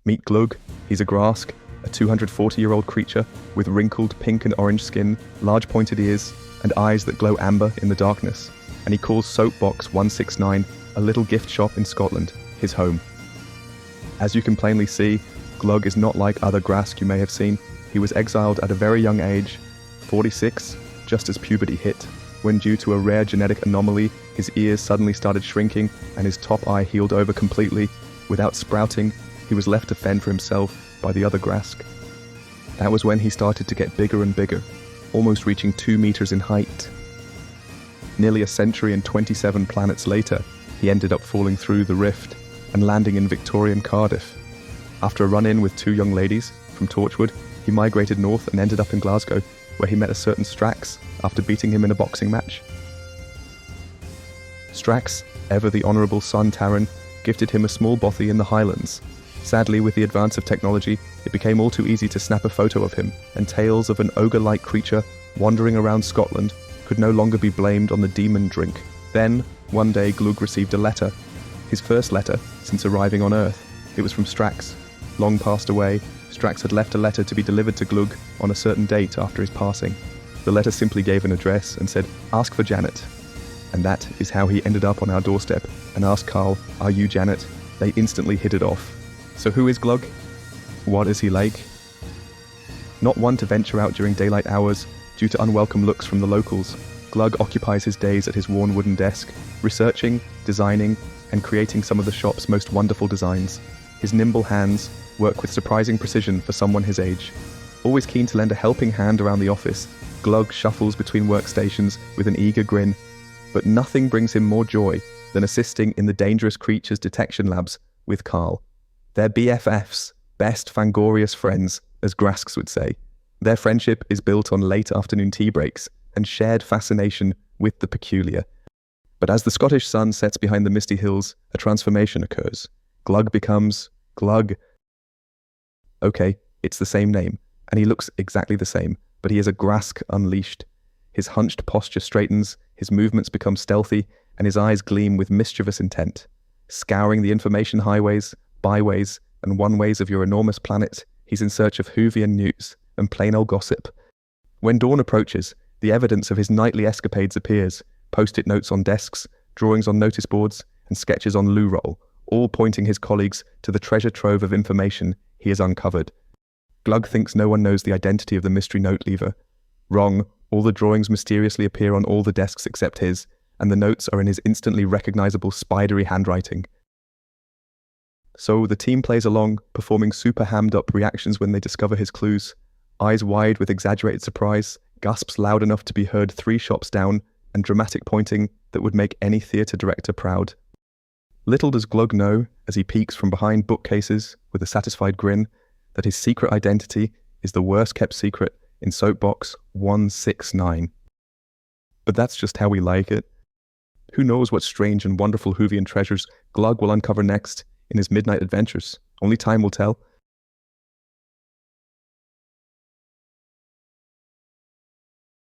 Meet Glug. He's a Graske, a 240-year-old creature with wrinkled pink and orange skin, large pointed ears, and eyes that glow amber in the darkness. And he calls Soapbox 169, a little gift shop in Scotland, his home. As you can plainly see, Glug is not like other Graske you may have seen. He was exiled at a very young age, 46, just as puberty hit, when due to a rare genetic anomaly, his ears suddenly started shrinking and his top eye healed over completely. Without sprouting, he was left to fend for himself by the other Graske. That was when he started to get bigger and bigger, almost reaching 2 meters in height. Nearly a century and 27 planets later, he ended up falling through the rift and landing in Victorian Cardiff. After a run-in with 2 young ladies from Torchwood, he migrated north and ended up in Glasgow, where he met a certain Strax after beating him in a boxing match. Strax, ever the honourable son Taran, gifted him a small bothy in the Highlands. Sadly, with the advance of technology, it became all too easy to snap a photo of him, and tales of an ogre-like creature wandering around Scotland could no longer be blamed on the demon drink. Then, one day, Glug received a letter. His first letter since arriving on Earth. It was from Strax. Long passed away, Strax had left a letter to be delivered to Glug on a certain date after his passing. The letter simply gave an address and said, "Ask for Janet." And that is how he ended up on our doorstep and asked Carl, "Are you Janet?" They instantly hit it off. So who is Glug? What is he like? Not one to venture out during daylight hours due to unwelcome looks from the locals, Glug occupies his days at his worn wooden desk, researching, designing, and creating some of the shop's most wonderful designs. His nimble hands work with surprising precision for someone his age. Always keen to lend a helping hand around the office, Glug shuffles between workstations with an eager grin. But nothing brings him more joy than assisting in the dangerous creatures detection labs with Carl. They're BFFs, best Fangorious friends, as Grasks would say. Their friendship is built on late afternoon tea breaks and shared fascination with the peculiar. But as the Scottish sun sets behind the misty hills, a transformation occurs. Glug becomes Glug. Okay, it's the same name, and he looks exactly the same, but he is a Graske unleashed. His hunched posture straightens, his movements become stealthy, and his eyes gleam with mischievous intent. Scouring the information highways, byways, and one-ways of your enormous planet, he's in search of Whovian news and plain old gossip. When dawn approaches, the evidence of his nightly escapades appears, post-it notes on desks, drawings on notice boards, and sketches on loo roll, all pointing his colleagues to the treasure trove of information he has uncovered. Glug thinks no one knows the identity of the mystery note leaver. Wrong, all the drawings mysteriously appear on all the desks except his, and the notes are in his instantly recognizable spidery handwriting. So the team plays along, performing super hammed-up reactions when they discover his clues. Eyes wide with exaggerated surprise, gasps loud enough to be heard 3 shops down, and dramatic pointing that would make any theatre director proud. Little does Glug know, as he peeks from behind bookcases with a satisfied grin, that his secret identity is the worst-kept secret in Soapbox 169. But that's just how we like it. Who knows what strange and wonderful Whovian treasures Glug will uncover next in his midnight adventures? Only time will tell.